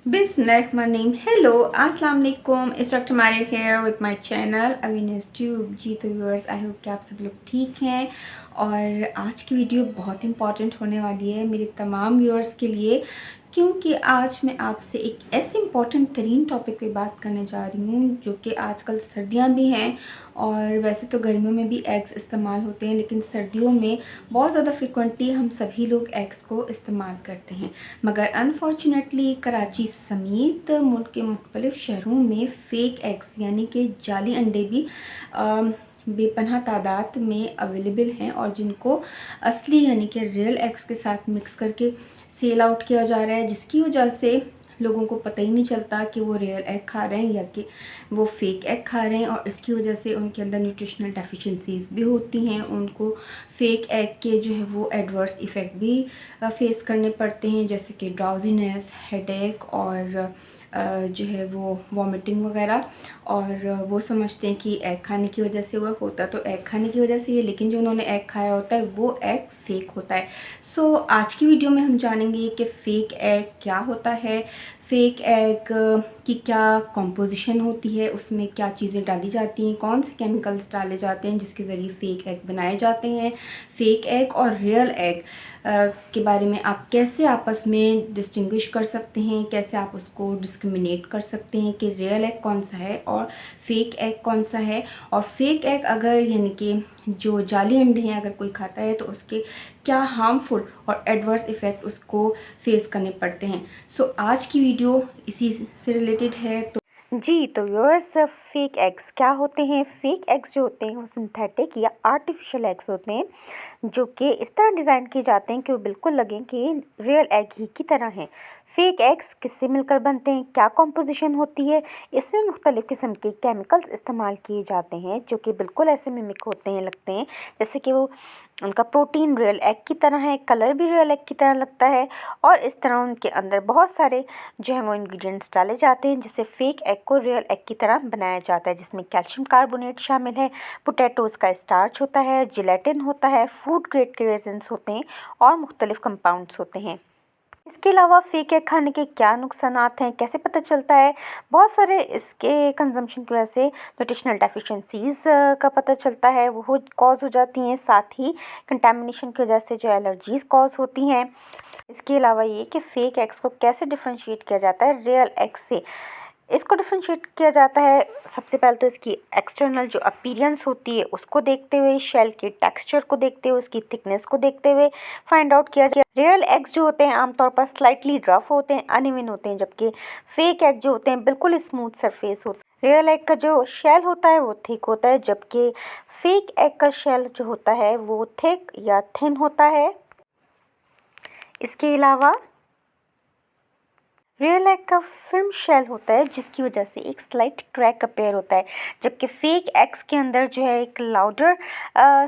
बिस्मिल्लाहिर्रहमानिर्रहीम। हेलो अस्सलाम वालेकुम। इस वक्त हमारे here with my channel awareness tube. जी तो व्यूअर्स, आई होप कि आप सब लोग ठीक हैं। और आज की वीडियो बहुत इंपॉर्टेंट होने वाली है मेरे तमाम व्यूअर्स के लिए, क्योंकि आज मैं आपसे एक ऐसे इम्पॉर्टेंट तरीन टॉपिक पे बात करने जा रही हूँ जो कि आजकल सर्दियाँ भी हैं और वैसे तो गर्मियों में भी एग्स इस्तेमाल होते हैं, लेकिन सर्दियों में बहुत ज़्यादा फ्रिक्वेंटली हम सभी लोग एग्स को इस्तेमाल करते हैं। मगर अनफॉर्चुनेटली कराची समेत मुल्क के मुख्तलिफ़ शहरों में फ़ेक एग्स यानी कि जाली अंडे भी बेपनाह तादाद में अवेलेबल हैं, और जिनको असली यानी कि रियल एग्स के साथ मिक्स करके सेल आउट किया जा रहा है, जिसकी वजह से लोगों को पता ही नहीं चलता कि वो रियल एग खा रहे हैं या कि वो फेक एग खा रहे हैं। और इसकी वजह से उनके अंदर न्यूट्रिशनल डेफिशिएंसीज भी होती हैं, उनको फेक एग के जो है वो एडवर्स इफ़ेक्ट भी फेस करने पड़ते हैं, जैसे कि ड्राउजीनेस, हेडेक और जो है वो वॉमिटिंग वगैरह। और वो समझते हैं कि एग खाने की वजह से वो होता तो एग खाने की वजह से ही, लेकिन जो उन्होंने एग खाया होता है वो एग फेक होता है। सो आज की वीडियो में हम जानेंगे कि फ़ेक एग क्या होता है, फ़ेक एग की क्या कंपोजिशन होती है, उसमें क्या चीज़ें डाली जाती हैं, कौन से केमिकल्स डाले जाते हैं जिसके ज़रिए फ़ेक एग बनाए जाते हैं, फ़ेक एग और रियल एग के बारे में आप कैसे आपस में डिस्टिंग्विश कर सकते हैं, कैसे आप उसको डिस्क्रिमिनेट कर सकते हैं कि रियल एग कौन सा है और फ़ेक एग कौन सा है। और फ़ेक एग अगर यानी कि जो जाली अंडे हैं अगर कोई खाता है तो उसके क्या हार्मफुल और एडवर्स इफ़ेक्ट उसको फेस करने पड़ते हैं। सो आज की वीडियो इसी से रिलेटेड है। जी तो व्यूअर्स, फेक एग्स क्या होते हैं। फेक एग्स जो होते हैं वो सिंथेटिक या आर्टिफिशियल एग्स होते हैं, जो कि इस तरह डिज़ाइन किए जाते हैं कि वो बिल्कुल लगें कि रियल एग ही की तरह हैं। फेक एग्स किससे मिलकर बनते हैं, क्या कॉम्पोजिशन होती है, इसमें मुख्तलिफ़ किस्म के केमिकल्स इस्तेमाल किए जाते हैं जो कि बिल्कुल ऐसे मिमिक होते हैं, लगते हैं जैसे कि वो उनका प्रोटीन रियल एग की तरह है, कलर भी रियल एग की तरह लगता है। और इस तरह उनके अंदर बहुत सारे जो है वो इंग्रेडिएंट्स डाले जाते हैं जिससे फ़ेक एग को रियल एग की तरह बनाया जाता है, जिसमें कैल्शियम कार्बोनेट शामिल है, पोटैटोज़ का स्टार्च होता है, जिलेटिन होता है, फूड ग्रेड के रेजिन्स होते हैं और मुख्तलिफ़ कंपाउंड्स होते हैं। इसके अलावा फ़ेक एग खाने के क्या नुकसानात हैं, कैसे पता चलता है। बहुत सारे इसके कंजम्पशन की वजह से न्यूट्रिशनल डेफिशिएंसीज़ का पता चलता है, वो कॉज़ हो जाती हैं। साथ ही कंटेमिनेशन की वजह से जो एलर्जीज़ कॉज़ होती हैं। इसके अलावा ये कि फ़ेक एग्स को कैसे डिफरेंशिएट किया जाता है रियल एग से। इसको डिफरेंशिएट किया जाता है सबसे पहले तो इसकी एक्सटर्नल जो अपीयरेंस होती है उसको देखते हुए, शेल के टेक्सचर को देखते हुए, उसकी थिकनेस को देखते हुए फाइंड आउट किया जाए। रियल एग्स जो होते हैं आमतौर पर स्लाइटली रफ होते हैं, अनइवन होते हैं, जबकि फेक एग जो होते हैं बिल्कुल स्मूथ सरफेस होता है। रियल एग का जो शेल होता है वो थिक होता है, जबकि फेक एग का शेल जो होता है वो थिक या थिन होता है। इसके अलावा रियल एग का फिल्म शेल होता है जिसकी वजह से एक स्लाइट क्रैक अपीयर होता है, जबकि फेक एग्स के अंदर जो है एक लाउडर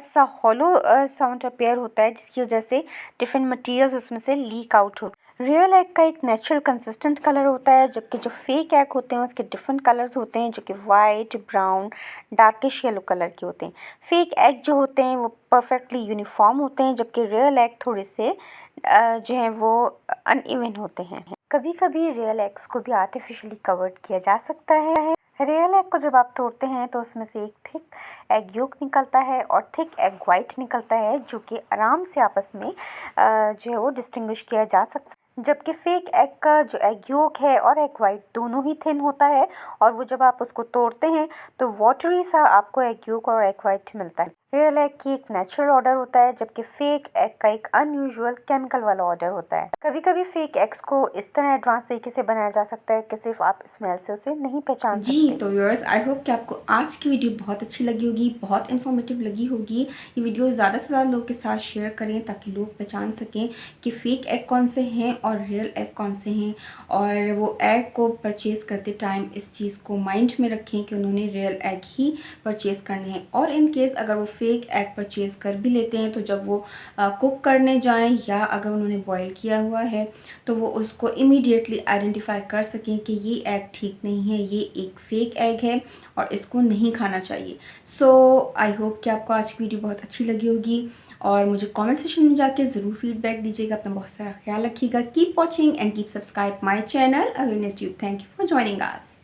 सा हॉलो साउंड अपीयर होता है, जिसकी वजह से डिफरेंट मटेरियल्स उसमें से लीक आउट हो। रियल एग का एक नेचुरल कंसिस्टेंट कलर होता है, जबकि जो फेक एग होते हैं उसके डिफरेंट कलर्स होते हैं जो कि white, brown, darkish yellow colour के होते हैं। फेक एग जो होते हैं वो परफेक्टली यूनिफॉर्म होते हैं, जबकि रियल एग थोड़े से जो है वो अनइवन होते हैं। कभी कभी रियल एग्स को भी आर्टिफिशियली कवर्ड किया जा सकता है। रियल एग को जब आप तोड़ते हैं तो उसमें से एक थिक एग योक निकलता है और थिक एग वाइट निकलता है, जो कि आराम से आपस में जो है वो डिस्टिंग्विश किया जा सकता है। जबकि फेक एग का जो एग योक है और एग वाइट दोनों ही थिन होता है, और वो जब आप उसको तोड़ते हैं तो वाटरी सा आपको एग योक और एग वाइट मिलता है। रियल एग की एक नेचुरल ऑर्डर होता है, जबकि फेक एग का एक अनयूजुअल केमिकल वाला ऑर्डर होता है। कभी कभी फेक एग्स को इस तरह एडवांस तरीके से बनाया जा सकता है कि सिर्फ आप स्मेल से उसे नहीं पहचान सकते। जी तो व्यूअर्स, आई होप कि आपको आज की वीडियो बहुत अच्छी लगी होगी, बहुत इन्फॉर्मेटिव लगी होगी। ये वीडियो ज़्यादा से ज़्यादा लोग के साथ शेयर करें ताकि लोग पहचान सकें कि फ़ेक एग कौन से हैं और रियल एग कौन से हैं। और वो एग को परचेज़ करते टाइम इस चीज़ को माइंड में रखें कि उन्होंने रियल एग ही परचेज़ करने हैं। और इन केस अगर वो फेक एग परचेज़ कर भी लेते हैं तो जब वो कुक करने जाएं या अगर उन्होंने बॉईल किया हुआ है तो वो उसको इमीडिएटली आइडेंटिफाई कर सकें कि ये एग ठीक नहीं है, ये एक फ़ेक एग है और इसको नहीं खाना चाहिए। सो आई होप कि आपको आज की वीडियो बहुत अच्छी लगी होगी। और मुझे कमेंट सेक्शन में जाके ज़रूर फीडबैक दीजिएगा। अपना बहुत सारा ख्याल रखिएगा। Keep watching and keep subscribe my channel awareness tube. Thank you for joining us.